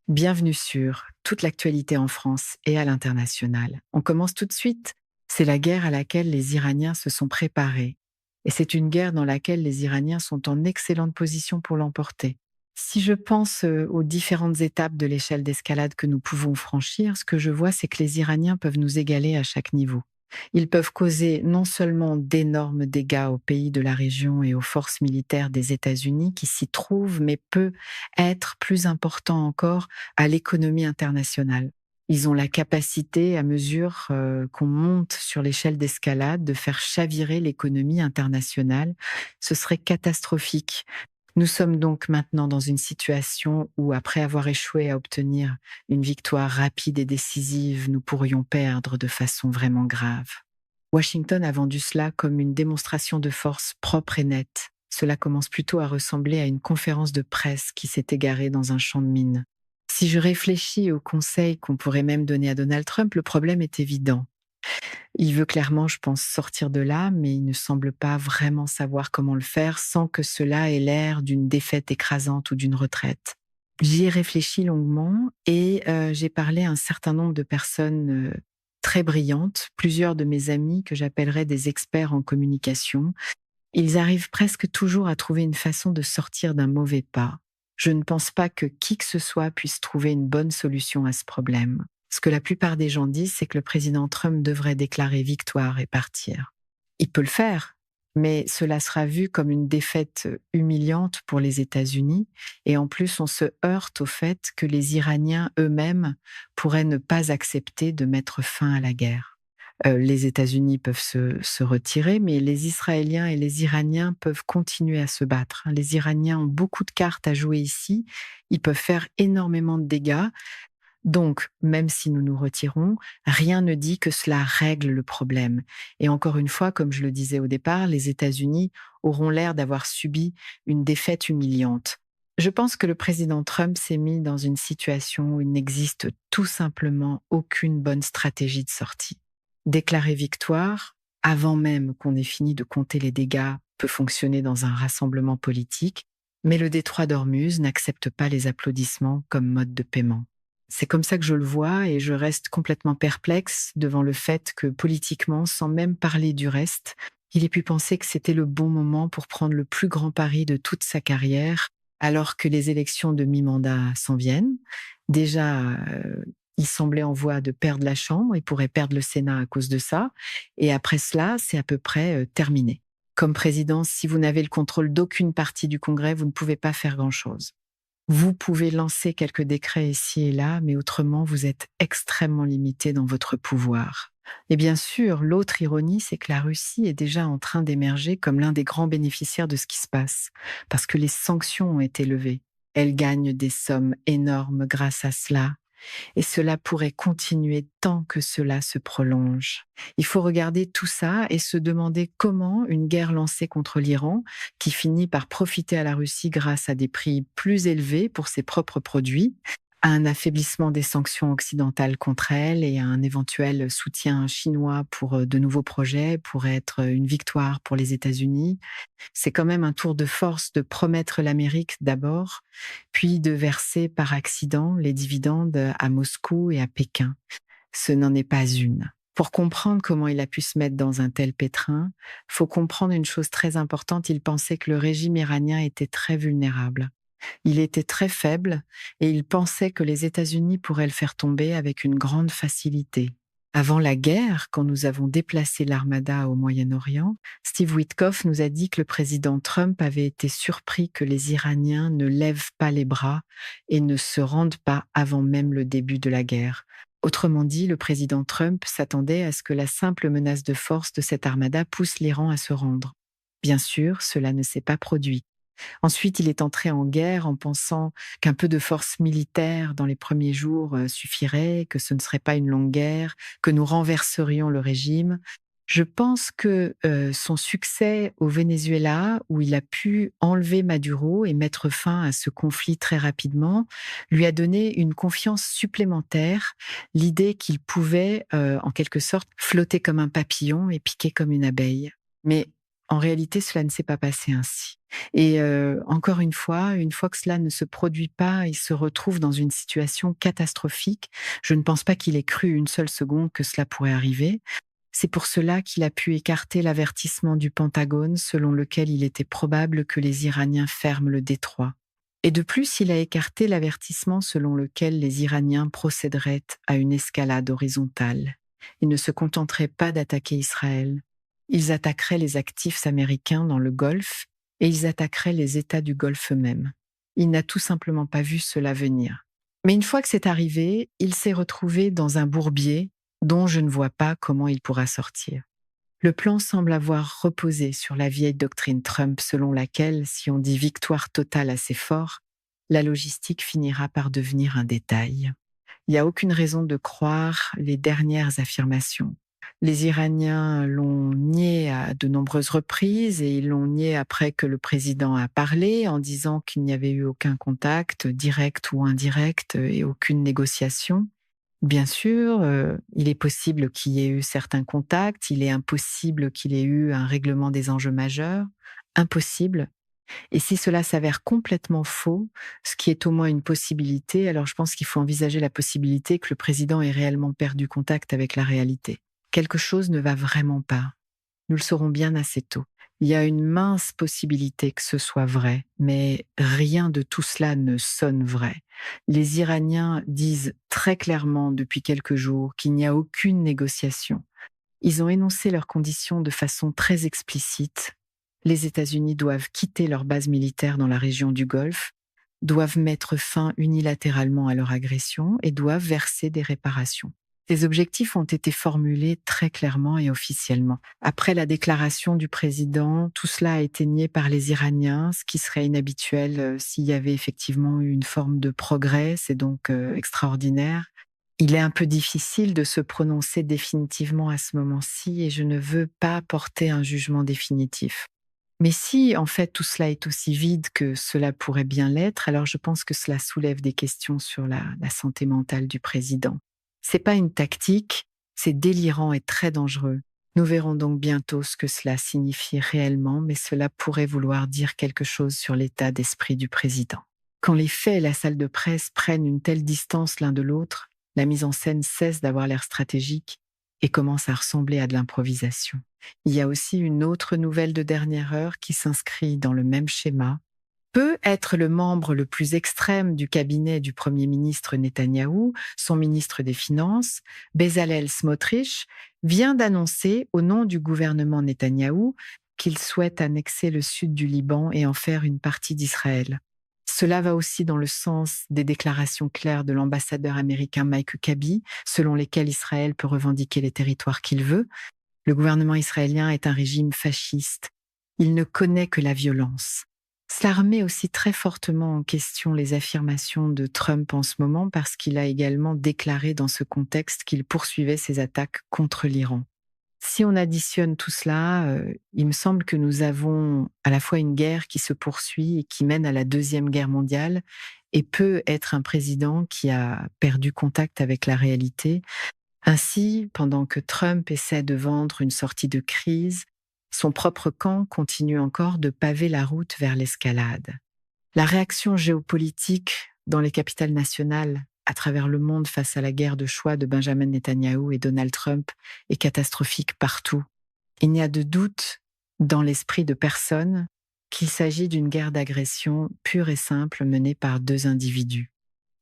Bienvenue sur toute l'actualité en France et à l'international. On commence tout de suite. C'est la guerre à laquelle les Iraniens se sont préparés. Et c'est une guerre dans laquelle les Iraniens sont en excellente position pour l'emporter. Si je pense aux différentes étapes de l'échelle d'escalade que nous pouvons franchir, ce que je vois, c'est que les Iraniens peuvent nous égaler à chaque niveau. Ils peuvent causer non seulement d'énormes dégâts aux pays de la région et aux forces militaires des États-Unis qui s'y trouvent, mais peut être plus important encore à l'économie internationale. Ils ont la capacité, à mesure qu'on monte sur l'échelle d'escalade, de faire chavirer l'économie internationale. Ce serait catastrophique. Nous sommes donc maintenant dans une situation où, après avoir échoué à obtenir une victoire rapide et décisive, nous pourrions perdre de façon vraiment grave. Washington a vendu cela comme une démonstration de force propre et nette. Cela commence plutôt à ressembler à une conférence de presse qui s'est égarée dans un champ de mines. Si je réfléchis aux conseils qu'on pourrait même donner à Donald Trump, le problème est évident. Il veut clairement, je pense, sortir de là, mais il ne semble pas vraiment savoir comment le faire sans que cela ait l'air d'une défaite écrasante ou d'une retraite. J'y ai réfléchi longuement et j'ai parlé à un certain nombre de personnes très brillantes, plusieurs de mes amis que j'appellerais des experts en communication. Ils arrivent presque toujours à trouver une façon de sortir d'un mauvais pas. Je ne pense pas que qui que ce soit puisse trouver une bonne solution à ce problème. Ce que la plupart des gens disent, c'est que le président Trump devrait déclarer victoire et partir. Il peut le faire, mais cela sera vu comme une défaite humiliante pour les États-Unis. Et en plus, on se heurte au fait que les Iraniens eux-mêmes pourraient ne pas accepter de mettre fin à la guerre. Les États-Unis peuvent se retirer, mais les Israéliens et les Iraniens peuvent continuer à se battre. Les Iraniens ont beaucoup de cartes à jouer ici. Ils peuvent faire énormément de dégâts. Donc, même si nous nous retirons, rien ne dit que cela règle le problème. Et encore une fois, comme je le disais au départ, les États-Unis auront l'air d'avoir subi une défaite humiliante. Je pense que le président Trump s'est mis dans une situation où il n'existe tout simplement aucune bonne stratégie de sortie. Déclarer victoire, avant même qu'on ait fini de compter les dégâts, peut fonctionner dans un rassemblement politique, mais le détroit d'Ormuz n'accepte pas les applaudissements comme mode de paiement. C'est comme ça que je le vois et je reste complètement perplexe devant le fait que politiquement, sans même parler du reste, il ait pu penser que c'était le bon moment pour prendre le plus grand pari de toute sa carrière, alors que les élections de mi-mandat s'en viennent. Déjà, il semblait en voie de perdre la Chambre, il pourrait perdre le Sénat à cause de ça, et après cela, c'est à peu près terminé. Comme président, si vous n'avez le contrôle d'aucune partie du Congrès, vous ne pouvez pas faire grand-chose. Vous pouvez lancer quelques décrets ici et là, mais autrement, vous êtes extrêmement limité dans votre pouvoir. Et bien sûr, l'autre ironie, c'est que la Russie est déjà en train d'émerger comme l'un des grands bénéficiaires de ce qui se passe, parce que les sanctions ont été levées. Elle gagne des sommes énormes grâce à cela, et cela pourrait continuer tant que cela se prolonge. Il faut regarder tout ça et se demander comment une guerre lancée contre l'Iran, qui finit par profiter à la Russie grâce à des prix plus élevés pour ses propres produits, à un affaiblissement des sanctions occidentales contre elle et à un éventuel soutien chinois pour de nouveaux projets, pourrait être une victoire pour les États-Unis. C'est quand même un tour de force de promettre l'Amérique d'abord, puis de verser par accident les dividendes à Moscou et à Pékin. Ce n'en est pas une. Pour comprendre comment il a pu se mettre dans un tel pétrin, faut comprendre une chose très importante, il pensait que le régime iranien était très vulnérable. Il était très faible et il pensait que les États-Unis pourraient le faire tomber avec une grande facilité. Avant la guerre, quand nous avons déplacé l'armada au Moyen-Orient, Steve Witkoff nous a dit que le président Trump avait été surpris que les Iraniens ne lèvent pas les bras et ne se rendent pas avant même le début de la guerre. Autrement dit, le président Trump s'attendait à ce que la simple menace de force de cette armada pousse l'Iran à se rendre. Bien sûr, cela ne s'est pas produit. Ensuite, il est entré en guerre en pensant qu'un peu de force militaire dans les premiers jours suffirait, que ce ne serait pas une longue guerre, que nous renverserions le régime. Je pense que son succès au Venezuela, où il a pu enlever Maduro et mettre fin à ce conflit très rapidement, lui a donné une confiance supplémentaire, l'idée qu'il pouvait, en quelque sorte, flotter comme un papillon et piquer comme une abeille. Mais En réalité, cela ne s'est pas passé ainsi. Et encore une fois que cela ne se produit pas, il se retrouve dans une situation catastrophique. Je ne pense pas qu'il ait cru une seule seconde que cela pourrait arriver. C'est pour cela qu'il a pu écarter l'avertissement du Pentagone selon lequel il était probable que les Iraniens ferment le détroit. Et de plus, il a écarté l'avertissement selon lequel les Iraniens procéderaient à une escalade horizontale. Ils ne se contenteraient pas d'attaquer Israël. Ils attaqueraient les actifs américains dans le Golfe et ils attaqueraient les États du Golfe eux-mêmes. Il n'a tout simplement pas vu cela venir. Mais une fois que c'est arrivé, il s'est retrouvé dans un bourbier dont je ne vois pas comment il pourra sortir. Le plan semble avoir reposé sur la vieille doctrine Trump selon laquelle, si on dit victoire totale assez fort, la logistique finira par devenir un détail. Il n'y a aucune raison de croire les dernières affirmations. Les Iraniens l'ont nié à de nombreuses reprises et ils l'ont nié après que le président a parlé en disant qu'il n'y avait eu aucun contact, direct ou indirect, et aucune négociation. Bien sûr, il est possible qu'il y ait eu certains contacts, il est impossible qu'il y ait eu un règlement des enjeux majeurs. Impossible. Et si cela s'avère complètement faux, ce qui est au moins une possibilité, alors je pense qu'il faut envisager la possibilité que le président ait réellement perdu contact avec la réalité. Quelque chose ne va vraiment pas. Nous le saurons bien assez tôt. Il y a une mince possibilité que ce soit vrai, mais rien de tout cela ne sonne vrai. Les Iraniens disent très clairement depuis quelques jours qu'il n'y a aucune négociation. Ils ont énoncé leurs conditions de façon très explicite. Les États-Unis doivent quitter leur base militaire dans la région du Golfe, doivent mettre fin unilatéralement à leur agression et doivent verser des réparations. Ces objectifs ont été formulés très clairement et officiellement. Après la déclaration du président, tout cela a été nié par les Iraniens, ce qui serait inhabituel s'il y avait effectivement eu une forme de progrès, c'est donc extraordinaire. Il est un peu difficile de se prononcer définitivement à ce moment-ci et je ne veux pas porter un jugement définitif. Mais si, en fait, tout cela est aussi vide que cela pourrait bien l'être, alors je pense que cela soulève des questions sur la santé mentale du président. C'est pas une tactique, c'est délirant et très dangereux. Nous verrons donc bientôt ce que cela signifie réellement, mais cela pourrait vouloir dire quelque chose sur l'état d'esprit du président. Quand les faits et la salle de presse prennent une telle distance l'un de l'autre, la mise en scène cesse d'avoir l'air stratégique et commence à ressembler à de l'improvisation. Il y a aussi une autre nouvelle de dernière heure qui s'inscrit dans le même schéma. Peut être le membre le plus extrême du cabinet du Premier ministre Netanyahou, son ministre des Finances, Bezalel Smotrich, vient d'annoncer au nom du gouvernement Netanyahou qu'il souhaite annexer le sud du Liban et en faire une partie d'Israël. Cela va aussi dans le sens des déclarations claires de l'ambassadeur américain Mike Huckabee, selon lesquelles Israël peut revendiquer les territoires qu'il veut. Le gouvernement israélien est un régime fasciste. Il ne connaît que la violence. Cela remet aussi très fortement en question les affirmations de Trump en ce moment parce qu'il a également déclaré dans ce contexte qu'il poursuivait ses attaques contre l'Iran. Si on additionne tout cela, il me semble que nous avons à la fois une guerre qui se poursuit et qui mène à la Deuxième Guerre mondiale et peut être un président qui a perdu contact avec la réalité. Ainsi, pendant que Trump essaie de vendre une sortie de crise, son propre camp continue encore de paver la route vers l'escalade. La réaction géopolitique dans les capitales nationales à travers le monde face à la guerre de choix de Benjamin Netanyahou et Donald Trump est catastrophique partout. Il n'y a de doute dans l'esprit de personne qu'il s'agit d'une guerre d'agression pure et simple menée par deux individus.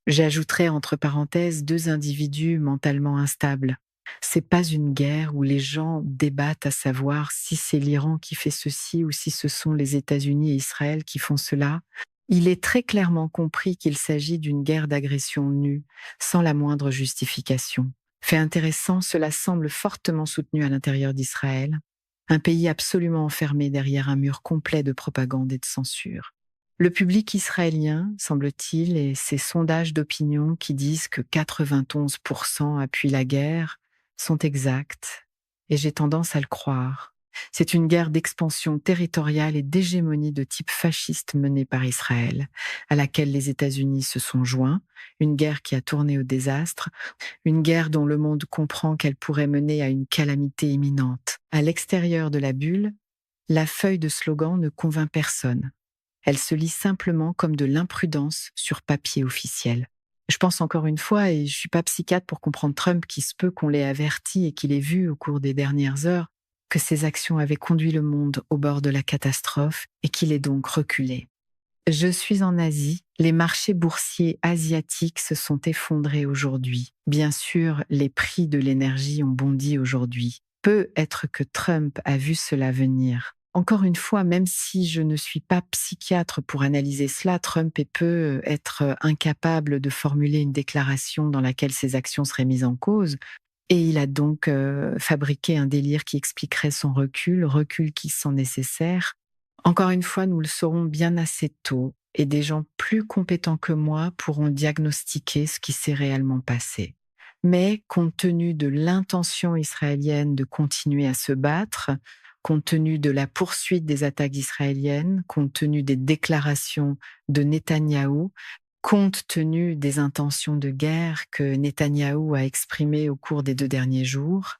J'ajouterais entre parenthèses deux individus mentalement instables. C'est pas une guerre où les gens débattent à savoir si c'est l'Iran qui fait ceci ou si ce sont les États-Unis et Israël qui font cela. Il est très clairement compris qu'il s'agit d'une guerre d'agression nue, sans la moindre justification. Fait intéressant, cela semble fortement soutenu à l'intérieur d'Israël, un pays absolument enfermé derrière un mur complet de propagande et de censure. Le public israélien, semble-t-il, et ces sondages d'opinion qui disent que 91% appuient la guerre, sont exacts, et j'ai tendance à le croire. C'est une guerre d'expansion territoriale et d'hégémonie de type fasciste menée par Israël, à laquelle les États-Unis se sont joints, une guerre qui a tourné au désastre, une guerre dont le monde comprend qu'elle pourrait mener à une calamité imminente. À l'extérieur de la bulle, La feuille de slogan ne convainc personne. Elle se lit simplement comme de l'imprudence sur papier officiel. Je pense encore une fois, et je suis pas psychiatre pour comprendre Trump, qu'il se peut qu'on l'ait averti et qu'il ait vu au cours des dernières heures que ses actions avaient conduit le monde au bord de la catastrophe et qu'il est donc reculé. Je suis en Asie. Les marchés boursiers asiatiques se sont effondrés aujourd'hui. Bien sûr, les prix de l'énergie ont bondi aujourd'hui. Peut être que Trump a vu cela venir. Encore une fois, même si je ne suis pas psychiatre pour analyser cela, Trump peut être incapable de formuler une déclaration dans laquelle ses actions seraient mises en cause. Et il a donc fabriqué un délire qui expliquerait son recul qui sent nécessaire. Encore une fois, nous le saurons bien assez tôt et des gens plus compétents que moi pourront diagnostiquer ce qui s'est réellement passé. Mais compte tenu de l'intention israélienne de continuer à se battre, compte tenu de la poursuite des attaques israéliennes, compte tenu des déclarations de Netanyahou, compte tenu des intentions de guerre que Netanyahou a exprimées au cours des 2 derniers jours,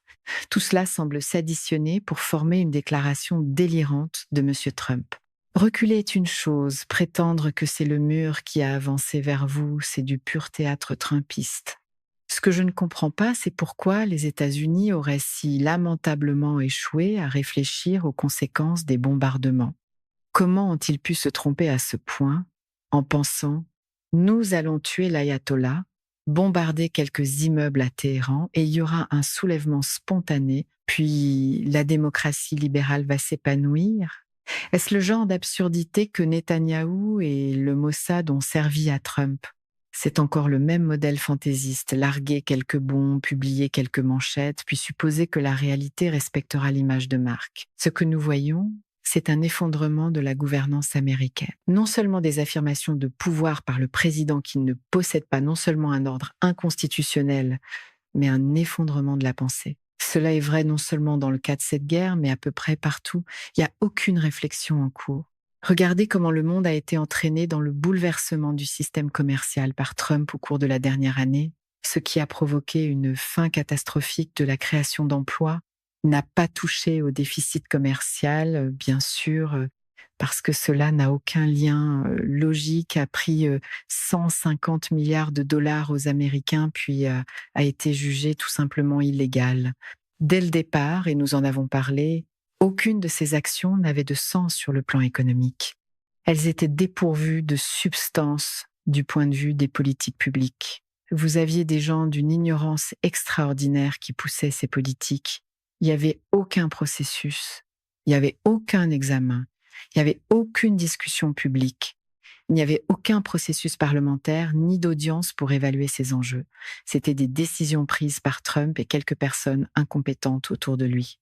tout cela semble s'additionner pour former une déclaration délirante de M. Trump. Reculer est une chose, prétendre que c'est le mur qui a avancé vers vous, c'est du pur théâtre trumpiste. Ce que je ne comprends pas, c'est pourquoi les États-Unis auraient si lamentablement échoué à réfléchir aux conséquences des bombardements. Comment ont-ils pu se tromper à ce point en pensant « nous allons tuer l'ayatollah, bombarder quelques immeubles à Téhéran et il y aura un soulèvement spontané, puis la démocratie libérale va s'épanouir ». Est-ce le genre d'absurdité que Netanyahou et le Mossad ont servi à Trump? C'est encore le même modèle fantaisiste, larguer quelques bombes, publier quelques manchettes, puis supposer que la réalité respectera l'image de marque. Ce que nous voyons, c'est un effondrement de la gouvernance américaine. Non seulement des affirmations de pouvoir par le président qui ne possède pas non seulement un ordre inconstitutionnel, mais un effondrement de la pensée. Cela est vrai non seulement dans le cas de cette guerre, mais à peu près partout. Il n'y a aucune réflexion en cours. Regardez comment le monde a été entraîné dans le bouleversement du système commercial par Trump au cours de la dernière année, ce qui a provoqué une fin catastrophique de la création d'emplois, n'a pas touché au déficit commercial, bien sûr, parce que cela n'a aucun lien logique, a pris 150 milliards de dollars aux Américains, puis a été jugé tout simplement illégal. Dès le départ, et nous en avons parlé, aucune de ces actions n'avait de sens sur le plan économique. Elles étaient dépourvues de substance du point de vue des politiques publiques. Vous aviez des gens d'une ignorance extraordinaire qui poussaient ces politiques. Il n'y avait aucun processus, il n'y avait aucun examen, il n'y avait aucune discussion publique, il n'y avait aucun processus parlementaire ni d'audience pour évaluer ces enjeux. C'était des décisions prises par Trump et quelques personnes incompétentes autour de lui.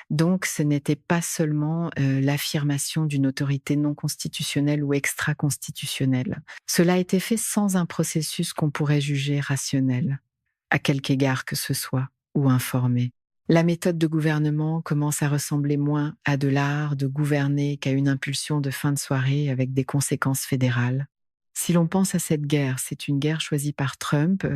Donc, ce n'était pas seulement l'affirmation d'une autorité non constitutionnelle ou extra-constitutionnelle. Cela a été fait sans un processus qu'on pourrait juger rationnel, à quelque égard que ce soit, ou informé. La méthode de gouvernement commence à ressembler moins à de l'art de gouverner qu'à une impulsion de fin de soirée avec des conséquences fédérales. Si l'on pense à cette guerre, c'est une guerre choisie par Trump,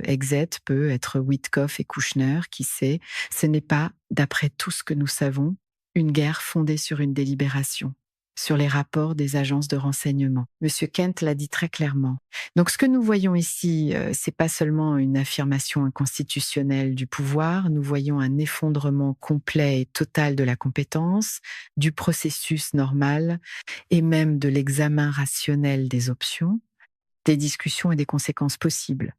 exet peut être Witkoff et Kouchner, qui sait. Ce n'est pas, d'après tout ce que nous savons, une guerre fondée sur une délibération, sur les rapports des agences de renseignement. Monsieur Kent l'a dit très clairement. Donc ce que nous voyons ici, c'est pas seulement une affirmation inconstitutionnelle du pouvoir, nous voyons un effondrement complet et total de la compétence, du processus normal et même de l'examen rationnel des options, des discussions et des conséquences possibles.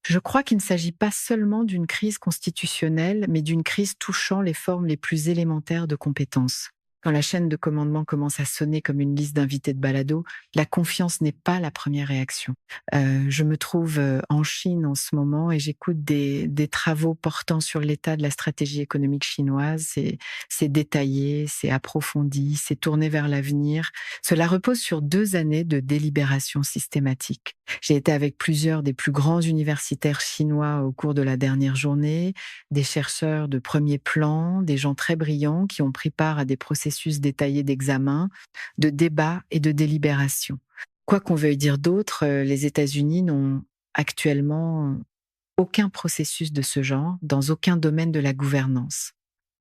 Je crois qu'il ne s'agit pas seulement d'une crise constitutionnelle, mais d'une crise touchant les formes les plus élémentaires de compétences. Quand la chaîne de commandement commence à sonner comme une liste d'invités de balado, la confiance n'est pas la première réaction. Je me trouve en Chine en ce moment et j'écoute des travaux portant sur l'état de la stratégie économique chinoise. C'est détaillé, c'est approfondi, c'est tourné vers l'avenir. Cela repose sur 2 années de délibération systématique. J'ai été avec plusieurs des plus grands universitaires chinois au cours de la dernière journée, des chercheurs de premier plan, des gens très brillants qui ont pris part à des processus détaillés d'examen, de débat et de délibération. Quoi qu'on veuille dire d'autre, les États-Unis n'ont actuellement aucun processus de ce genre dans aucun domaine de la gouvernance.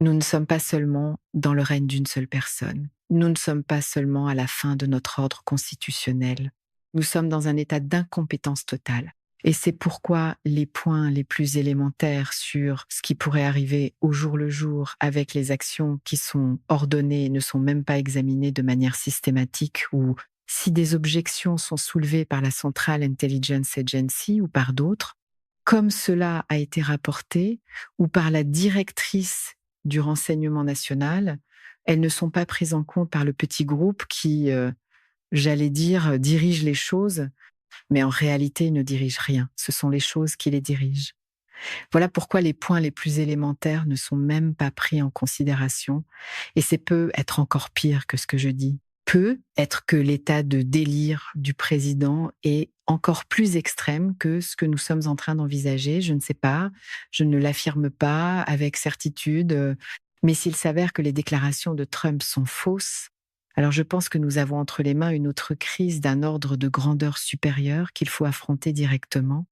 Nous ne sommes pas seulement dans le règne d'une seule personne. Nous ne sommes pas seulement à la fin de notre ordre constitutionnel. Nous sommes dans un état d'incompétence totale. Et c'est pourquoi les points les plus élémentaires sur ce qui pourrait arriver au jour le jour avec les actions qui sont ordonnées et ne sont même pas examinées de manière systématique, ou si des objections sont soulevées par la Central Intelligence Agency ou par d'autres, comme cela a été rapporté, ou par la directrice du renseignement national, elles ne sont pas prises en compte par le petit groupe qui, j'allais dire, dirige les choses, mais en réalité, il ne dirige rien. Ce sont les choses qui les dirigent. Voilà pourquoi les points les plus élémentaires ne sont même pas pris en considération. Et c'est peut être encore pire que ce que je dis. Peut être que l'état de délire du président est encore plus extrême que ce que nous sommes en train d'envisager. Je ne sais pas, je ne l'affirme pas avec certitude. Mais s'il s'avère que les déclarations de Trump sont fausses, alors je pense que nous avons entre les mains une autre crise d'un ordre de grandeur supérieur qu'il faut affronter directement.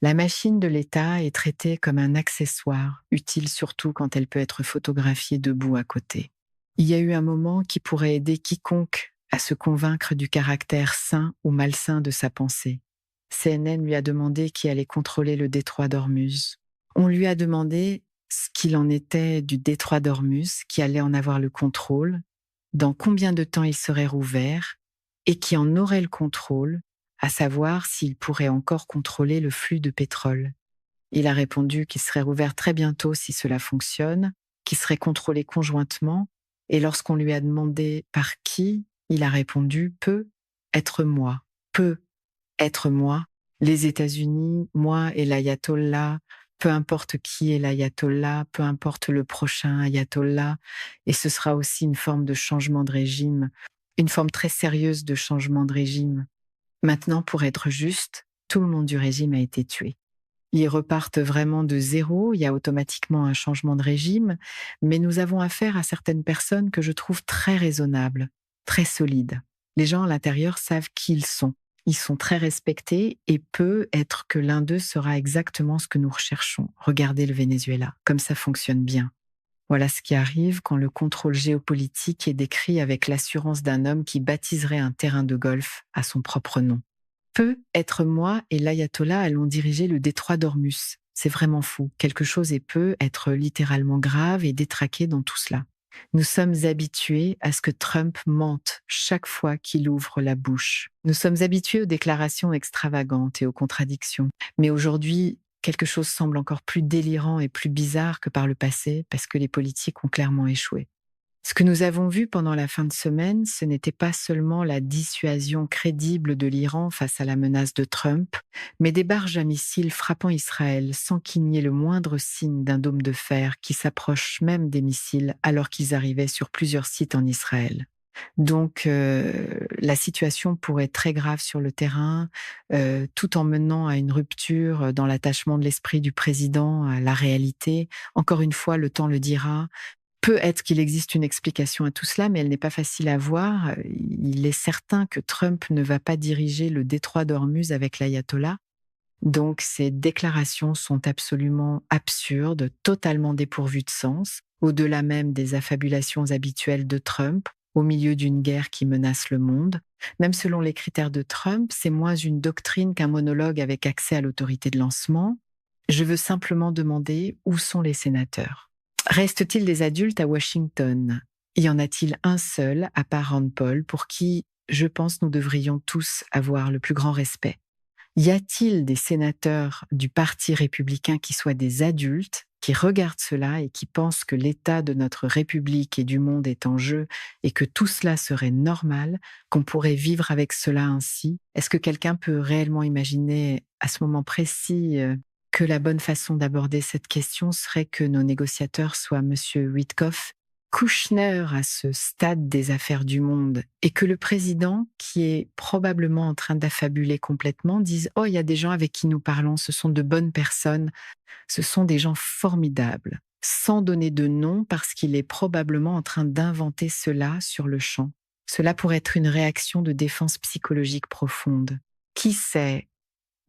La machine de l'État est traitée comme un accessoire, utile surtout quand elle peut être photographiée debout à côté. Il y a eu un moment qui pourrait aider quiconque à se convaincre du caractère sain ou malsain de sa pensée. CNN lui a demandé qui allait contrôler le détroit d'Ormuz. On lui a demandé ce qu'il en était du détroit d'Ormuz, qui allait en avoir le contrôle, dans combien de temps il serait rouvert et qui en aurait le contrôle, à savoir s'il pourrait encore contrôler le flux de pétrole. Il a répondu qu'il serait rouvert très bientôt si cela fonctionne, qu'il serait contrôlé conjointement, et lorsqu'on lui a demandé par qui, il a répondu « peut être moi, peut être moi, les États-Unis, moi et l'ayatollah, peu importe qui est l'ayatollah, peu importe le prochain ayatollah, et ce sera aussi une forme de changement de régime, une forme très sérieuse de changement de régime. Maintenant, pour être juste, tout le monde du régime a été tué. Ils repartent vraiment de zéro, il y a automatiquement un changement de régime, mais nous avons affaire à certaines personnes que je trouve très raisonnables, très solides. Les gens à l'intérieur savent qui ils sont. Ils sont très respectés et peut être que l'un d'eux sera exactement ce que nous recherchons. Regardez le Venezuela, comme ça fonctionne bien. Voilà ce qui arrive quand le contrôle géopolitique est décrit avec l'assurance d'un homme qui baptiserait un terrain de golf à son propre nom. Peut être moi et l'ayatollah allons diriger le détroit d'Ormuz. C'est vraiment fou. Quelque chose peut être littéralement grave et détraqué dans tout cela. Nous sommes habitués à ce que Trump mente chaque fois qu'il ouvre la bouche. Nous sommes habitués aux déclarations extravagantes et aux contradictions. Mais aujourd'hui, quelque chose semble encore plus délirant et plus bizarre que par le passé parce que les politiques ont clairement échoué. Ce que nous avons vu pendant la fin de semaine, ce n'était pas seulement la dissuasion crédible de l'Iran face à la menace de Trump, mais des barges à missiles frappant Israël sans qu'il n'y ait le moindre signe d'un dôme de fer qui s'approche même des missiles alors qu'ils arrivaient sur plusieurs sites en Israël. Donc, la situation pourrait être très grave sur le terrain, tout en menant à une rupture dans l'attachement de l'esprit du président à la réalité. Encore une fois, le temps le dira. Peut-être qu'il existe une explication à tout cela, mais elle n'est pas facile à voir. Il est certain que Trump ne va pas diriger le détroit d'Ormuz avec l'ayatollah. Donc, ces déclarations sont absolument absurdes, totalement dépourvues de sens, au-delà même des affabulations habituelles de Trump, au milieu d'une guerre qui menace le monde. Même selon les critères de Trump, c'est moins une doctrine qu'un monologue avec accès à l'autorité de lancement. Je veux simplement demander où sont les sénateurs. Reste-t-il des adultes à Washington? Y en a-t-il un seul, à part Rand Paul, pour qui, je pense, nous devrions tous avoir le plus grand respect? Y a-t-il des sénateurs du Parti républicain qui soient des adultes, qui regardent cela et qui pensent que l'état de notre République et du monde est en jeu et que tout cela serait normal, qu'on pourrait vivre avec cela ainsi? Est-ce que quelqu'un peut réellement imaginer à ce moment précis que la bonne façon d'aborder cette question serait que nos négociateurs soient M. Witkoff, Kouchner à ce stade des affaires du monde, et que le président, qui est probablement en train d'affabuler complètement, dise « Oh, il y a des gens avec qui nous parlons, ce sont de bonnes personnes, ce sont des gens formidables », sans donner de nom parce qu'il est probablement en train d'inventer cela sur le champ. Cela pourrait être une réaction de défense psychologique profonde. Qui sait?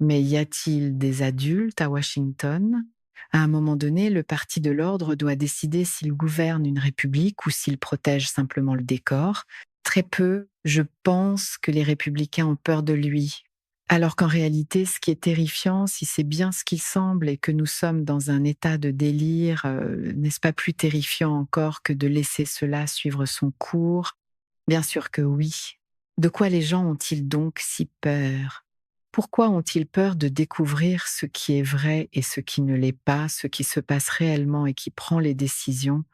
Mais y a-t-il des adultes à Washington? À un moment donné, le parti de l'ordre doit décider s'il gouverne une république ou s'il protège simplement le décor. Très peu, je pense que les républicains ont peur de lui. Alors qu'en réalité, ce qui est terrifiant, si c'est bien ce qu'il semble et que nous sommes dans un état de délire, n'est-ce pas plus terrifiant encore que de laisser cela suivre son cours? Bien sûr que oui. De quoi les gens ont-ils donc si peur? Pourquoi ont-ils peur de découvrir ce qui est vrai et ce qui ne l'est pas, ce qui se passe réellement et qui prend les décisions?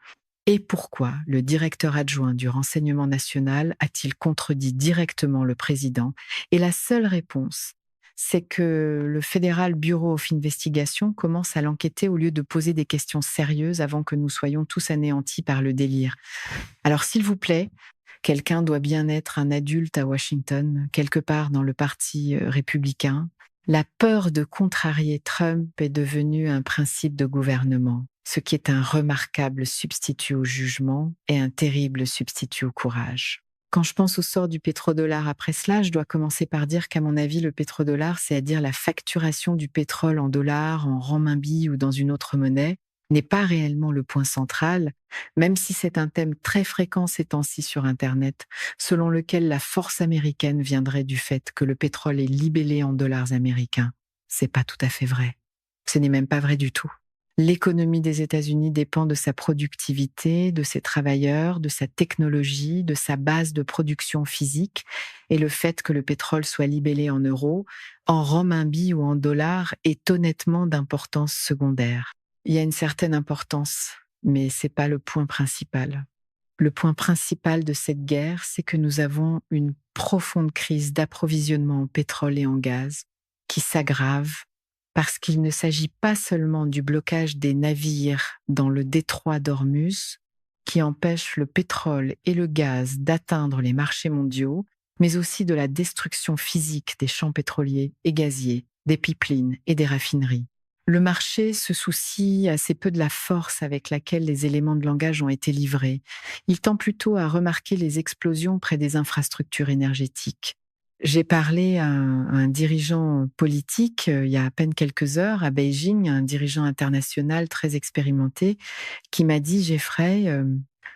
Et pourquoi le directeur adjoint du renseignement national a-t-il contredit directement le président? Et la seule réponse, c'est que le Federal Bureau of Investigation commence à l'enquêter au lieu de poser des questions sérieuses avant que nous soyons tous anéantis par le délire. Alors s'il vous plaît, quelqu'un doit bien être un adulte à Washington, quelque part dans le parti républicain. La peur de contrarier Trump est devenue un principe de gouvernement, ce qui est un remarquable substitut au jugement et un terrible substitut au courage. Quand je pense au sort du pétrodollar après cela, je dois commencer par dire qu'à mon avis, le pétrodollar, c'est à dire la facturation du pétrole en dollars, en renminbi ou dans une autre monnaie, n'est pas réellement le point central, même si c'est un thème très fréquent ces temps-ci sur Internet, selon lequel la force américaine viendrait du fait que le pétrole est libellé en dollars américains. C'est pas tout à fait vrai. Ce n'est même pas vrai du tout. L'économie des États-Unis dépend de sa productivité, de ses travailleurs, de sa technologie, de sa base de production physique, et le fait que le pétrole soit libellé en euros, en renminbi ou en dollars est honnêtement d'importance secondaire. Il y a une certaine importance, mais c'est pas le point principal. Le point principal de cette guerre, c'est que nous avons une profonde crise d'approvisionnement en pétrole et en gaz qui s'aggrave parce qu'il ne s'agit pas seulement du blocage des navires dans le détroit d'Ormuz qui empêche le pétrole et le gaz d'atteindre les marchés mondiaux, mais aussi de la destruction physique des champs pétroliers et gaziers, des pipelines et des raffineries. Le marché se soucie assez peu de la force avec laquelle les éléments de langage ont été livrés. Il tend plutôt à remarquer les explosions près des infrastructures énergétiques. J'ai parlé à un dirigeant politique il y a à peine quelques heures à Beijing, un dirigeant international très expérimenté, qui m'a dit: «Jeffrey,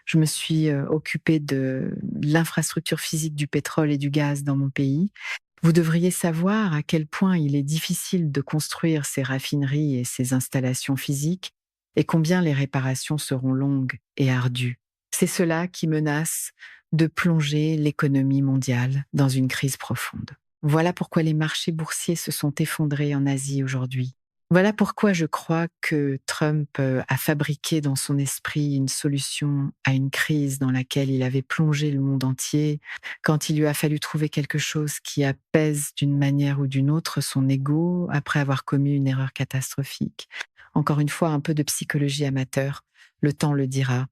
je me suis occupé de l'infrastructure physique du pétrole et du gaz dans mon pays. Vous devriez savoir à quel point il est difficile de construire ces raffineries et ces installations physiques et combien les réparations seront longues et ardues. C'est cela qui menace de plonger l'économie mondiale dans une crise profonde. Voilà pourquoi les marchés boursiers se sont effondrés en Asie aujourd'hui. Voilà pourquoi je crois que Trump a fabriqué dans son esprit une solution à une crise dans laquelle il avait plongé le monde entier quand il lui a fallu trouver quelque chose qui apaise d'une manière ou d'une autre son ego après avoir commis une erreur catastrophique. Encore une fois, un peu de psychologie amateur, le temps le dira.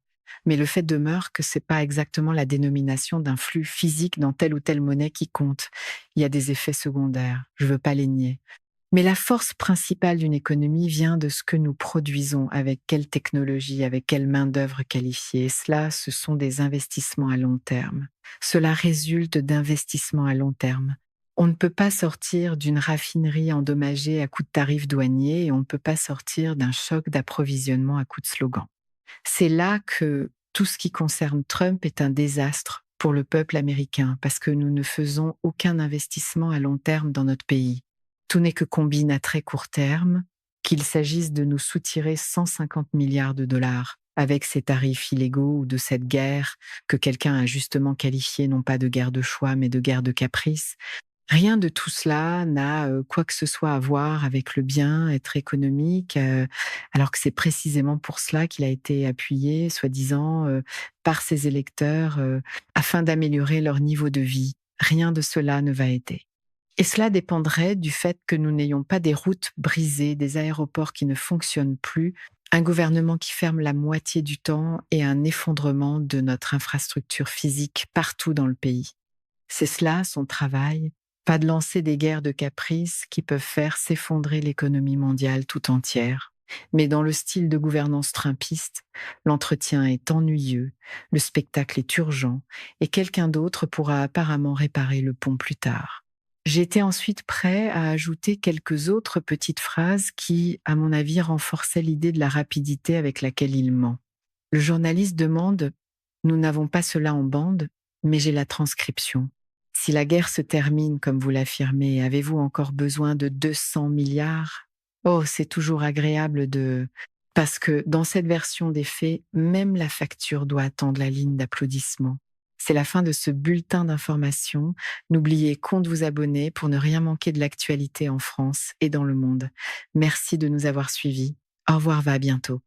Mais le fait demeure que c'est pas exactement la dénomination d'un flux physique dans telle ou telle monnaie qui compte. Il y a des effets secondaires, je veux pas les nier. Mais la force principale d'une économie vient de ce que nous produisons, avec quelle technologie, avec quelle main-d'œuvre qualifiée. Et cela, ce sont des investissements à long terme. Cela résulte d'investissements à long terme. On ne peut pas sortir d'une raffinerie endommagée à coups de tarifs douaniers et on ne peut pas sortir d'un choc d'approvisionnement à coups de slogans. C'est là que tout ce qui concerne Trump est un désastre pour le peuple américain parce que nous ne faisons aucun investissement à long terme dans notre pays. Tout n'est que combine à très court terme, qu'il s'agisse de nous soutirer 150 milliards de dollars avec ces tarifs illégaux ou de cette guerre que quelqu'un a justement qualifiée non pas de guerre de choix mais de guerre de caprice. Rien de tout cela n'a quoi que ce soit à voir avec le bien-être économique, alors que c'est précisément pour cela qu'il a été appuyé, soi-disant, par ses électeurs, afin d'améliorer leur niveau de vie. Rien de cela ne va aider. Et cela dépendrait du fait que nous n'ayons pas des routes brisées, des aéroports qui ne fonctionnent plus, un gouvernement qui ferme la moitié du temps et un effondrement de notre infrastructure physique partout dans le pays. C'est cela son travail, pas de lancer des guerres de caprice qui peuvent faire s'effondrer l'économie mondiale tout entière. Mais dans le style de gouvernance trumpiste, l'entretien est ennuyeux, le spectacle est urgent et quelqu'un d'autre pourra apparemment réparer le pont plus tard. J'étais ensuite prêt à ajouter quelques autres petites phrases qui, à mon avis, renforçaient l'idée de la rapidité avec laquelle il ment. Le journaliste demande: «Nous n'avons pas cela en bande, mais j'ai la transcription. Si la guerre se termine comme vous l'affirmez, avez-vous encore besoin de 200 milliards?» Oh, c'est toujours agréable de parce que dans cette version des faits, même la facture doit attendre la ligne d'applaudissement. C'est la fin de ce bulletin d'information. N'oubliez qu'ont de vous abonner pour ne rien manquer de l'actualité en France et dans le monde. Merci de nous avoir suivis. Au revoir, à bientôt.